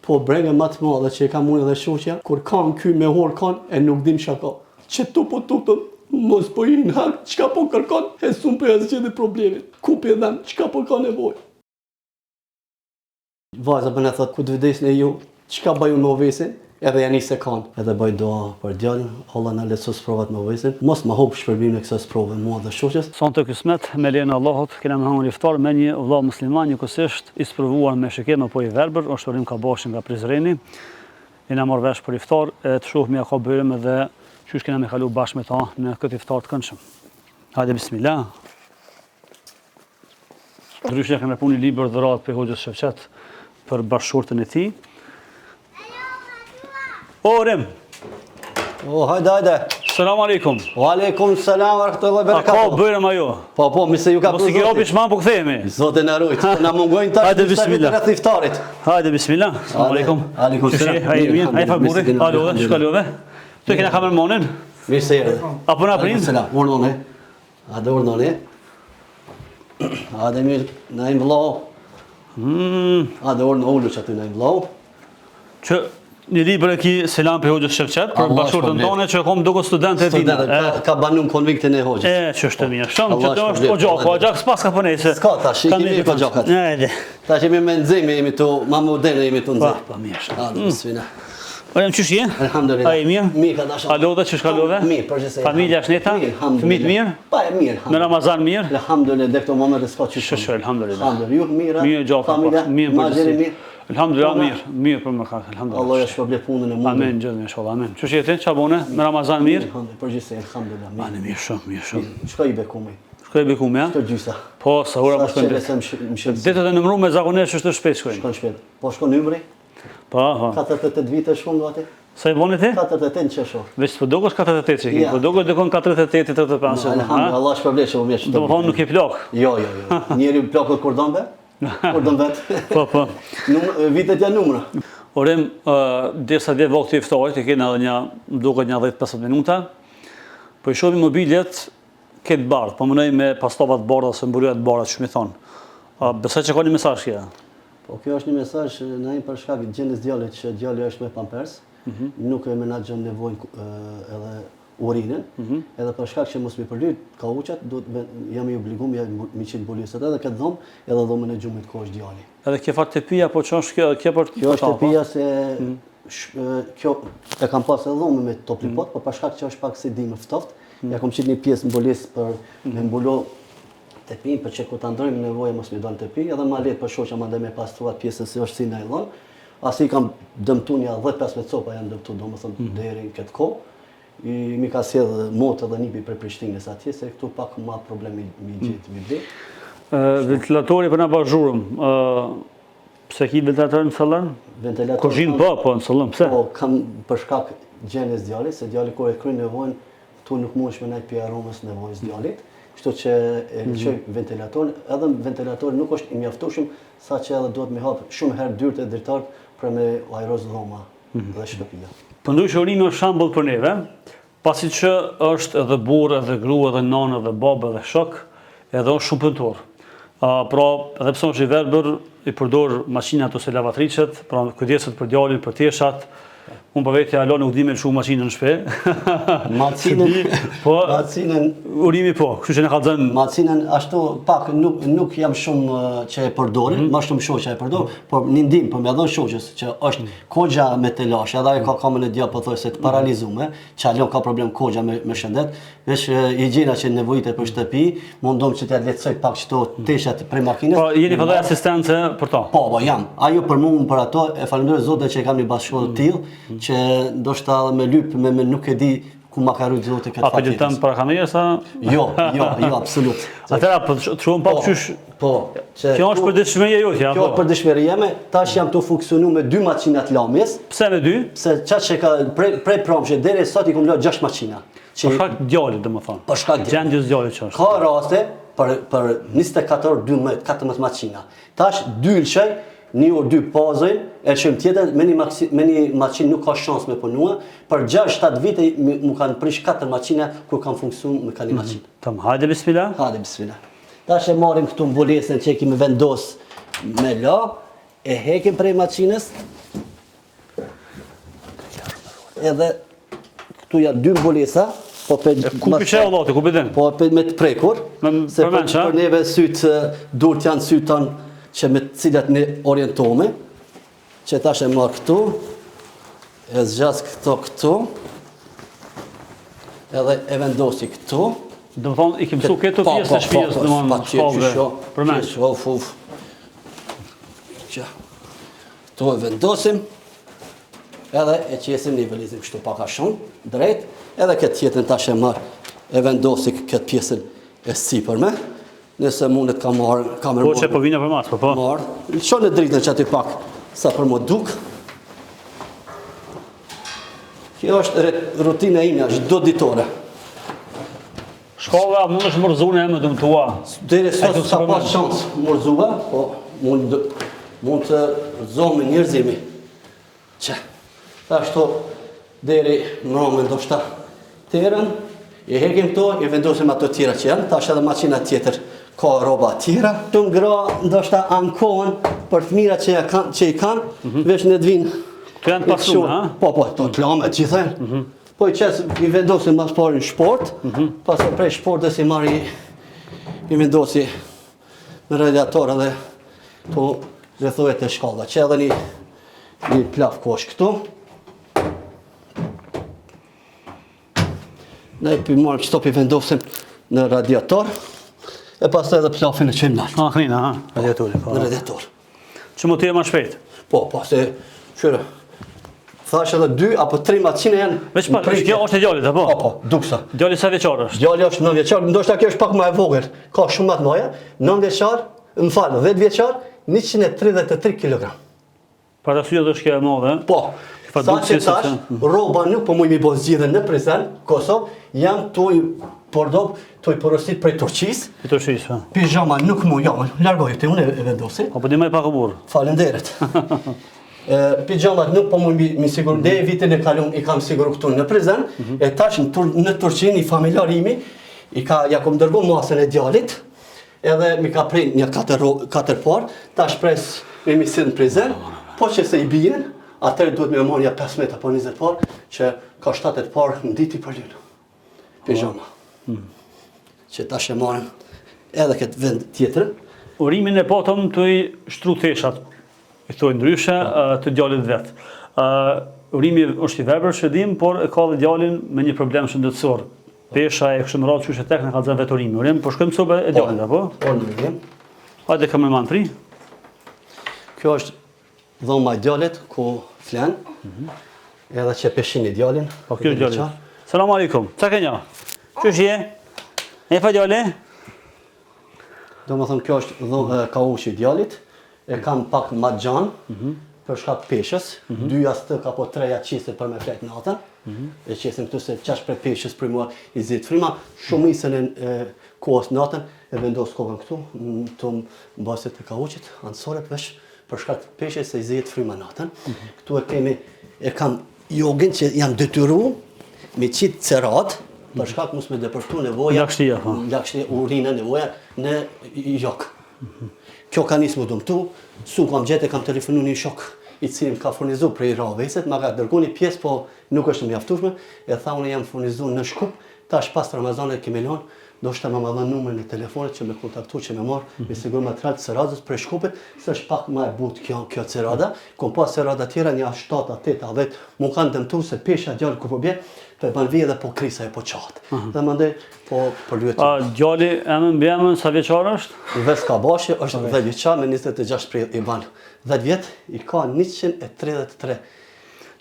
Po brengë më të madhe që e kam unë dhe shoqja, kur kanë ky me hor kanë e nuk dim çka ka. Që tu po tutën, mos po i hak, çka po kërkon, e sun për asgjë të problemit. Ku pe dhan, çka po ka nevojë. Vajza bëna thot ku të vdesni ju, çka bëju me vesin? Edhe janë se kanë. Edhe bëj dua për djalin, Allah na lehtësos provat me vesin. Mos më hop shpërblimin e kësaj prove mua dhe shoqës. Sonte kismet me lejen e Allahut, kena me hangër iftar me një vëlla musliman, njëkohësisht i sprovuar me shikim apo i verbër, është Orim Kabashin nga Prizreni. Jena marrë vesh për iftar, e të shohim ja ka bërëm edhe qysh kena me kalu bashkë me ta në këtë iftar të këndshëm. Hajde bismillah. Ndryshe kemi punë libër dhuratë për Hoxhës Shevqet për bashkëshortën e tij. Orim. Hajde. Selam aleikum. Wa aleikum selam wa rahmatullahi wa barakatuh. Po bërëm ajo. Po, mi se ju ka mos i keropi shman po kthehemi. Zotë na rujt. Na mungojnë tash. Hajde bismillah. Rreth iftarit. Hajde bismillah. Selam aleikum. Aleikum selam. Ai faguri. Alo, shkalove. Tu kena kamermonin? Mirë se erdhe. Apo na prin? Selam. Urdhone. A do urdhone? A dhe mirë, na im vllau. A do urdhone ulu që aty na im vllau. Që një libër e ki selam për Hoxhës Shevqet, për bashkëshortën tonë që kom duke studentë e tina. Ka banun konviktin e Hoxhës. Që është të mirë. Shumë që të është o gjak s'pas ka përnejse. S'ka tash, i kemi për gjakat. Tash jemi me nëzimi, jemi të ma moderne, jemi të nëzimi. Pa mirë. Adë, bismillah. Orem qysh je? Alhamdulillah. A i mirë? Mirë ka dasha. Alo dhe qysh kalove? Mirë, përgjithëse. Familja shneta? Fëmijët mirë? Pa e mirë. Në Ramazan mirë? Alhamdulillah, dhe këto momente s'ka qysh. Shë, alhamdulillah. Alhamdulillah, ju mirë? Mirë gjafa, mirë përgjithësi. Alhamdulillah, mirë për më kakë, alhamdulillah. Allah ja shpërblet punën e mundë. Amen, gjithë, inshallah, amen. Qysh jeti, qa bone? Me Ramazan mirë? Përgjithëse, alhamdulillah. Mane, mirë shumë. Shka i bekumi? Shkoj bekum, ja? Shko gjysa. Po, sahura po shkojnë ditë. Ditët e nëmru me zakonisht është shpejt shkojnë. Shkojnë shpejt. Po shko numri? Po. 48 vite shkon gati? Sa i boni ti? 48 që shoh. Veç po dukesh 48 që ki, po dukesh dikon 48 35. Alhamdulillah, Allah shpërblet që më vjesh. Do të thonë nuk i plak. Jo. Njeri plakët kur donve? Kur don vet. Po. Vitet janë numra. Orem, derisa dhe vakti i iftarit, e kena edhe më duket një 10-15 minuta. Po i shohim mobiljet këtë bardh, po mënoj me pastavat bardha ose mburuja të bardha, ç'më thon. Besoj që ka një mesazh kia. Po kjo është një mesazh në një për shkak të gjendjes djalit që djali është me pampers, nuk e menaxhon nevojën edhe urinën, edhe për shkak që mos mi përlyt kauçat, jam i obliguar mi qit bulisat edhe këtë dhomë, edhe dhomën e xhumit ku është djali. Edhe ke fat tepia, po ç'është kjo për kjo është tepia se kjo e kam pas edhe dhomë me toplipot, por për shkak që është pak si dimër ftoft, ja kam qit një pjesë mbulis për me mbulo tepin, për që ku ta ndrojmë nevojë mos mi dal tepi, edhe ma let për shoqja mandej me pastruar pjesën se është si naylon. Asi kam dëmtu një 10-15 copa janë dëmtu, domethënë deri këtë kohë. Mi ka sjell motë edhe nipi për Prishtinës atje, se këtu pak ma problemi mi gjetë mi dhe. Ventilatori për na bazhurëm, pse ki ventilator në sallën? Kuzhinë po në sallën, pse? Po, kam për shkak gjendjes djalit, se djali kur e kryen nevojën, tu nuk mundesh me nejt pi aromës nevojës djalit. Kështu që e lëshoj ventilatorin, edhe ventilatori nuk është i mjaftueshëm, saqë edhe duhet me hap shumë herë dyert e dritart për me ajroz dhoma dhe shtëpia. Po ndryshë Orimi është shembull për neve, pasi që është edhe burrë, edhe grua, edhe nanë, edhe babë, edhe shok, edhe është shumë punëtor. Pra, edhe pse është i verbër, i përdor makinat ose lavatriçet, pra kujdeset për djalin, për teshat. Unë për vetë alo nuk di me lëshu makinën në shpe. Macinën... Urimi po, kështu që në ka dhenë... Macinën ashtu pak nuk jam shumë që e përdorin, ma shumë shoqja e përdor, por një ndim për me dhënë shoqës që është kogja me telash, edhe ajo ka kamën e dja për thoj se të paralizume, që alon ka problem kogja me shëndet, veç higjiena që nevojitet për shtëpi, mundom që t'ja letësoj pak qëto teshat prej makinës. Po, jeni për dhe asistence për ta? Po, jam. Ajo për mu, për ato, e falenderoj Zotin që e kam një bashkëshortë tillë, që ndoshta me lyp me nuk e di ku ma ka rujtë Zoti këtë fatë. A për gjithëm para kamerës, a? Jo, absolut. Atëra, të shumë pak qysh... Po. Kjo është për dëshmëria jote, ja? Kjo është për dëshmëria jeme, tash jam të funksionu me 2 makinat lamjes. Pse me 2? Pse qatë që ka prej pramshe, deri sot i kom lë 6 makina. Për shkak djalit, domethënë. Për shkak djalit. Gjendjes djalit që është. Ka raste për 24 orë 12-14 makina. Tash 2 lëshoj, 1 orë 2 pauzojnë, e qëmë tjetër, me një maqinë nuk ka shansë me punua, për 6-7 vite mu kanë prish 4 maqina kur kanë funksionu me ka një maqinë. Tam, hajde bismillah. Hajde bismillah. Tash e marim këtu mbulesën që e kemi vendos me la, e hekim prej maqinës, edhe këtu janë 2 mbulesa, po Ku pëqe o loti, ku pëdin? po me të prekur, se për neve sytë durët janë sytë që me të cilat ne orientohemi, që tash e marrë këtu, e zgjas këtu, edhe e vendosi këtu. Do më thonë, i ke mësu këto pjesë të shpijës, dhe më shkove, përmenç. Këtu e vendosim, edhe e qesim, nivelizim kështu paka shumë, drejt, edhe këtë tjetën tash e marrë, e vendosi këtë pjesën e sipërme, nëse mundet ka marrë... Po që po vina për mas, po? Marrë, qonë e dritën që aty pak, sa për më duk. Kjo është rutina ime, është do ditore. Shkove, mund është mërzune e më dëmtua? Dere sot s'ka pas shansë mërzua, po mund të zonë me njerëzimi. Që, ashtu, deri mërome ndoshta terën, i hekim këto, i vendosim ato tjera që janë, tash edhe maqina tjetër ka roba tjera. Të gra ndoshta ankohen për të mira që i kanë, veç në dvinë. Të janë pasume, ha? Po, të klame, gjithajnë. Po i qesë, i vendosim mas parë në shport, pas prej shportës i marri, i vendosi në radiator edhe to rrethohet e shkalla. Që edhe një plaf kosh këtu. Ne i marrë kështu i vendosim në radiator, e pas të edhe plafin e qëjmë naltë. Knina, ha? Radiatori, po. Në radiator. Që mu t'je ma shpejt? Po, se, qyre, thash edhe 2 apo 3 macine janë... Veç pa, kjo është e djallit, apo? Po, duksa. Djallit sa vjeqar është? Djalli është 9 vjeqar, ndoshta kjo është pak më e vogël, ka shumë më të mëja, 9 vjeqar, më falë, 10 vjeqar, 133 kg. Për arsye dhe është kjo e madhe? Po, sa që tash, roba nuk po mujmë i bo zgjidhe në prezen, Kosovë, jam tu i pordov, tu i porosit prej Turqis. I Turqis, ha. Pijama nuk mu jam, largohi të unë e vendosi. Po di më pak u burr. Falenderët. Pijamat nuk po mund mi sigur, dhe vitin e kalum i kam sigur këtu në prezen, e tash në Turqin i familjari imi, ja kom dërgu masën e djalit, edhe mi ka prej një 4 par, tash pres me misin në prezen, po që se i bijen, atër duhet me marrja 15 apo 20 par, që ka 7 par në diti për lynë. Pijama. Që tash e marrim edhe këtë vend tjetër. Urimin e potëm të i shtru theshat, i thoi ndryshe, të djallit vetë. Urimi është i verbër që dim, por e ka dhe djallin me një problem shëndetësor. Pesha e kështë më radhë që është e tek në ka zënë vetë urimi. Urim, po shkojmë sobe e djallit, apo? Po, në urim. Hajde ka me manë pri. Kjo është dhoma i djallit, ku flen, edhe që peshin i djallin. Po, kjo është djallit. Salamu alaikum, qa ke nja? Qështë je? E fa djalli? Do më thëmë, kjo është kaushi i djallit, e kam pak ma gjanë, për shkak peshës, 2 astë ka po 3 qisë për me flet natën, e qesim këtu se qash për peshës për mua i zhitë frima, shumisën e kohës natën, e vendosë kokën këtu, të basit e kauqit, anësoret vesh, për shkak peshës e i zhitë frima natën. Këtu e kam jogin që janë detyru, me qitë cerat, për shkak mos me depërtu nevoja, lakshtia, urina nevoja në jok. Kjo ka nisë më dëmtu, su kam gjete, kam telefonu një shok i cili më ka furnizu prej Ravesit, ma ka dërgu një pjesë, po nuk është mjaftueshme, e tha unë jam furnizu në Shkup, tash pas Ramazanit kemi lanë, do shta ma dha numrin e telefonit që me kontaktu që me marë, me sigur material të ceradës prej Shkupit, se është pak ma e but kjo cerada, kom pas cerada tjera një 7-8 10, mu kanë dëmtu se pesha djallë kur po bje, të e ban vije dhe po krisa e po qatë. Dhe më ndej, po për lyet. Djalli emën bjemën, sa vjeqar është? Ves Kabashi është 10 vjeqar me 26 prej i ban. 10 vjet i ka 133.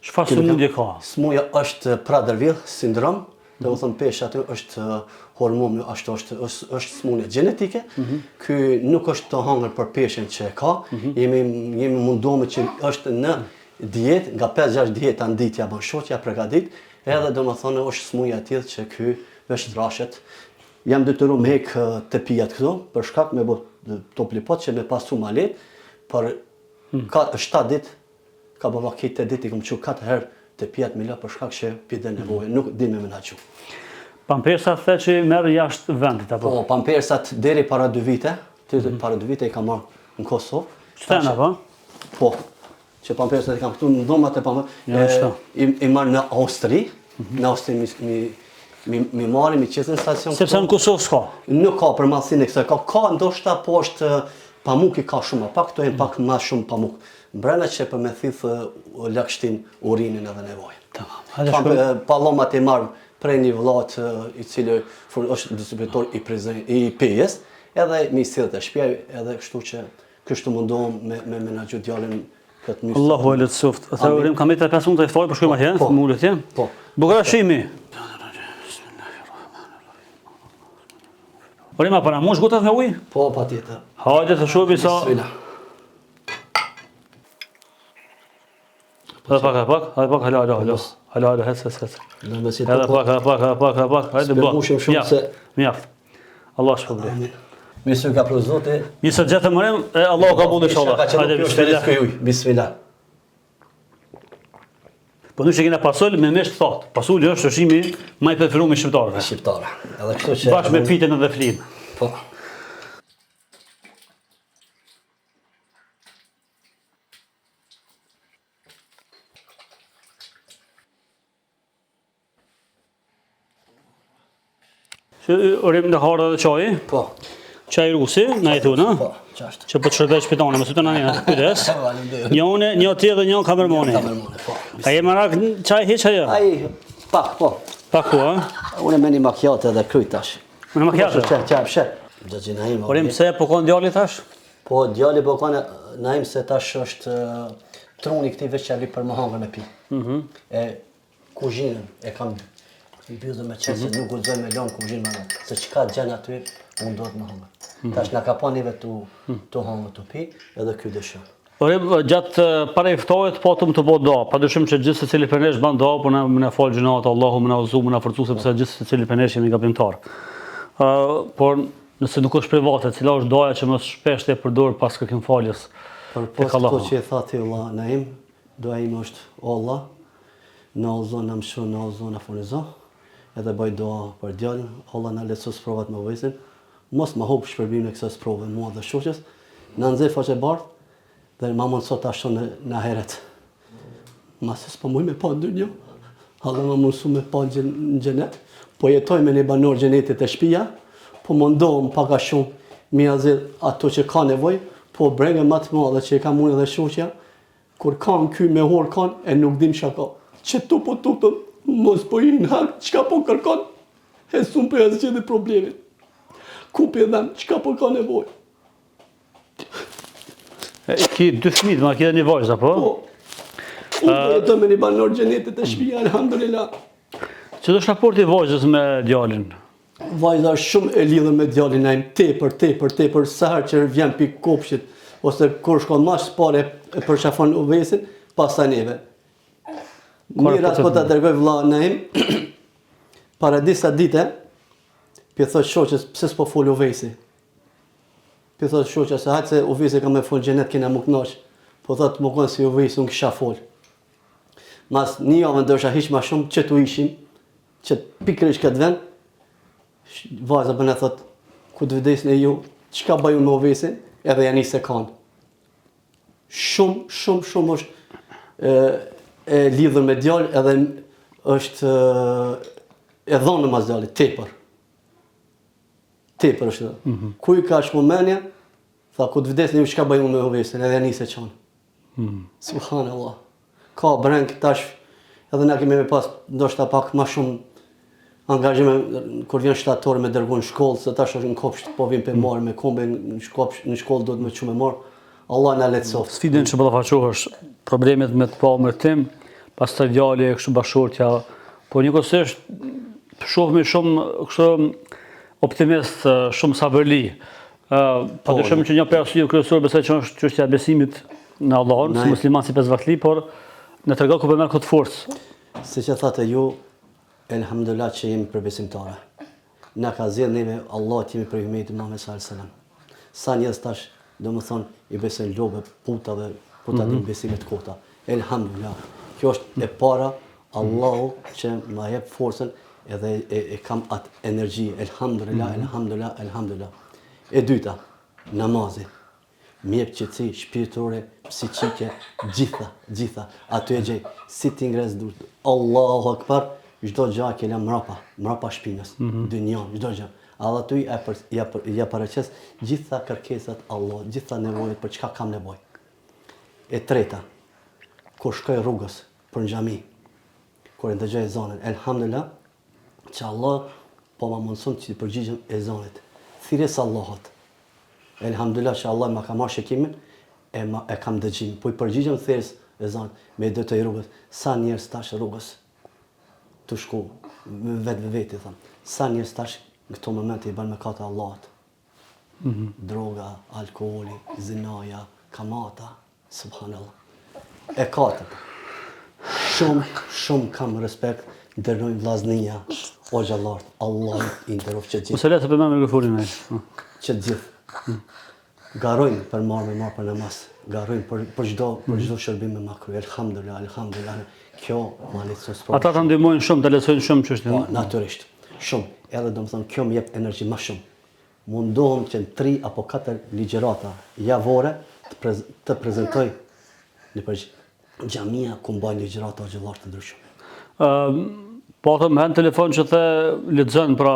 Çfarë sëmundje ka? Smuja është Prader-Willi sindrom, dhe u thënë pesha aty është hormon, është smunje gjenetike, ky nuk është të hangër për peshen që e ka, jemi mundohme që është në dietë, nga 5-6 dieta në ditë ja bën shoqja përgatit, edhe do më thonë është smunja e tillë që ky vesh drashet. Jam detyru me hek të pijat këtu, për shkak me bë toplipot që me pasu malet, për 7 ditë, ka bëva këtë ditë i kom që 4 herë të pijat me la për shkak që pide nevojë, nuk di me menaxhu. Pampersat the që merë jashtë vendit, apo? Po, pampersat deri para 2 vite, para 2 vite i ka marrë në Kosovë. Qëtën, apo? Po, që pamperset e kam këtu në dhomat e pamperset, i marrë në Austri, në Austri mi marrë, mi qesë në stacion. Sepse në Kosovë s'ka? Nuk ka për madhësinë e kësaj, ka ndoshta po është pamuki ka shumë, pak këto e pak ma shumë pamuk. Mbrana që për me thithë lagështin urinin edhe nevojën. Pallomat e marrë prej një vllat i cili është distribuitor i pejes, edhe mi sillet e shtëpia, edhe kështu që kështu mundohem me menaxhu djalin këtë mysë. Allahu e lutsoft. Ata urim kam 5 minuta të fort, po shkojmë atje, më ulet atje. Po. Bukurashimi. Orima para mosh gotat me ujë? Po, patjetër. Hajde të shohim sa. Hajde pak, hala, hes. Hajde pak, hajde bë. Mjaft. Allah shpërblet. Mirë ka për Zoti. Nisë gjatë mërim, Allah ka bundë inshallah. Hajde bismillah. Bismillah. Po nuk e kena pasol me mesh thot. Pasuli është ushqimi më i preferuar me shqiptarëve. Shqiptarë. Edhe kështu që bashkë me pitën edhe flin. Po. Orim në harë dhe qaj? Po. Qaj rusi, na e thunë, Po, qashtë. që po të shërbej shpitane, më sytë në një, kujdes. Një tje dhe një kamermoni. Po. A je marak qaj hiq ajo? Ai, pak, po. Pak ku, a? Unë me një makjate edhe kryt tash. Në makjate? Gjëgji Naim. Orim, pse po konë djali tash? Po, djali po konë Naim se tash është truni këti veç që ali për më hangër me pi. E kuzhinën e kam bjudhe me qenë se nuk gudzoj me lonë kuzhinë me në. Se qka gjenë aty, unë do të më hangër. Tash nga ka pa njëve të hangër të pi edhe kjo dëshë. Orim, gjatë para iftojt, po të më të bo do. Pa dëshim që gjithë se cili për nesh ban do, po në falë gjënatë, Allahu më në uzu, më në forcu, sepse gjithë se cili për nesh jemi gabimtar. Por nëse nuk është private, cila është doja që më shpesht e përdor pas këkim faljes. Për post ko që e thati Allah Naim, doja ime është o Allah, në uzu në mshu, në uzu në funizo, edhe bëj doa për djallin, Allah në lecu sprovat me vëjsin, mos më hopë shpërbim në kësë sprove mua dhe shoqës, në nëzhe faqe bardh, dhe ma mund sot ashtu në heret. Ma se s'po muj me pa ndër një, Allah ma mundësu me pa në gjenet, po jetoj me një banor gjenetit e shpia, po mundohem paka shumë mi azil ato që ka nevoj, po brenge ma të madhe që e kam unë dhe shoqja, kur kam ky me hor kanë, e nuk dim që ka. Që tu po tutëm, mos po i në harë, qka po kërkon, e sun për jasë që dhe problemin. Ku për dhem, qka po ka nevoj. Ki 2 fëmijë, ma ki dhe një vajzë, apo? Po, unë po jetoj me një banor gjenetit e shpia, alhamdulillah. Që do raporti vajzës me djalin? Vajza është shumë e lidhur me djalin Naim, tepër, sa herë që vjen pikë kopshit, ose kur shkon ma shpare e përshafon uvesin, pastaj neve. Miras po ta dërgoj vlla Naim, para disa dite, pi thot shoqës, pse s'po fol uvesi? Pi thot shoqja se hajtë se uvesi ka me fol gjenet, kena më kënaq. Po thot më konë si uvesi, unë kisha fol. Mas një javë ndosha hiq ma shumë, që tu ishim, që pikërisht këtë vend, vajza për në thot, ku të vdesin e ju, qka baju me uvesin, edhe janë se kanë. Shumë është e lidhur me djallë, edhe është e dhonë në mas djallit, tepër. Tepër është dhe. Kuj ka shmomenja, tha, ku të vdesin e ju, qka baju me uvesin, edhe janë se qanë. Subhanallah. Ka breng tash, edhe na kemi me pas, ndoshta pak ma shumë angazhime kur vjen shtator me dërgu në shkollë, se tash është në kopsht, po vjen për marrë me kombe në shkollë do të me që me marrë. Allah në letësoft. Sfidin që ballafaqohesh është problemet me të pa mërtim, pas të djali e kështu bashortja, po njëkohësisht shohmi shumë kështu optimist, shumë sabërli. Padyshim që një arsye kryesore besoj që është çështja e besimit në Allahun, si musliman si pesvakli, por në tregon ku po merr këtë forcë. Siç e thatë ju, elhamdulillah që jemi për besimtare. Na ka zgjedhë neve Allah të jemi për hymejt Muhammed sallallahu alaihi wasallam. Sa njerëz tash, domethënë, i besojnë lobe, puta dhe puta din besimet kota. Elhamdulillah. Kjo është e para, Allahu që ma jep forcën edhe e kam atë energji. Elhamdulillah. E dyta, namazi. mjep qetësi shpirtore, psiqike, gjitha. Aty e gjej, si ti ngres dur. Allahu Akbar, çdo gjë e kela mrapa shpinës, dynjan, çdo gjë. Allah ty ja paraqes gjitha kërkesat Allah, gjitha nevojat për çka kam nevojë. E treta, kur shkoj rrugës për në xhami, kur e ndëgjoj ezanin, elhamdulillah, që Allah po ma mundson që të përgjigjem ezanit. Thirrjes Allahut. Elhamdulillah që Allah ma ka marrë shikimin, e kam dëgjimin. Po i përgjigjem thirrjes ezanit me dëtoj rrugës. Sa njerëz tash rrugës të shku, vetë thëmë. Sa njerëz tash në këto momente i bën mëkate Allahut. Droga, alkooli, zinaja, kamata, subhanallah. E katërt. Shumë kam respekt ndërnoj vllaznia, o xhallart, Allah i nderoft që gjithë. Mos e le të bëjmë mikrofonin ai. Që gjithë. Garojnë për marrë për namaz. Garojnë për çdo shërbim me makruh. Elhamdulillah. Kjo ma lehtëson sport. Ata ta ndihmojnë shumë, ta lehtësojnë shumë çështjen. Po, natyrisht. Shumë. Edhe domethënë kjo më jep energji më shumë. Mundohem që në 3 apo 4 ligjërata javore të prezantoj në xhamia ku mbajnë ligjërata xhallar të ndryshme. Po të më në telefon që the lexon pra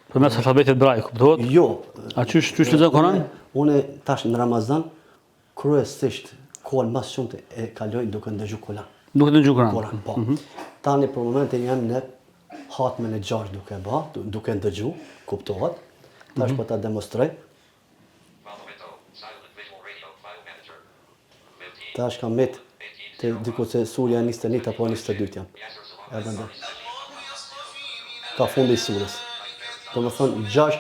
përmes alfabetit braj, kuptohet? Jo. A çysh lexon Kur'an? Unë tash në Ramazan kryesisht kohën më shumë e kaloj duke ndëgjuar Kur'an. Duke ndëgjuar Kur'an, po. Tani për momentin jam në hatmen e 6 duke ndëgjuar, kuptohet. Tash po ta demonstroj. Tash kam met te diku se surja 21 apo 22 jam. Edhe ndër. Ka fundi i surës. Do më thënë 6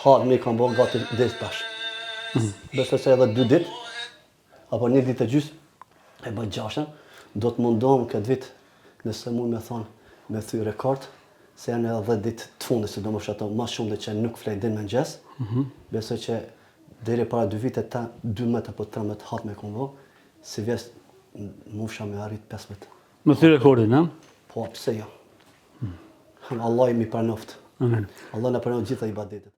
hatë me kam bërë gati dhe tash. Besoj se edhe 2 ditë, apo 1 ditë e gjysë, e bën 6, do të mundohem këtë vit, nëse mund me thonë, me thy rekord, se janë edhe 10 ditë të fundit, se do më shato ma shumë dhe që nuk flejnë din me ngjes. Besoj që deri para 2 vite, 12 apo 13 hatë me kam bërë, si vjes musha me arrit 15. Me thy rekordin, ha? Po, pse jo? Allah i mi pranoft. Amen. Allah na pranon gjitha ibadetet.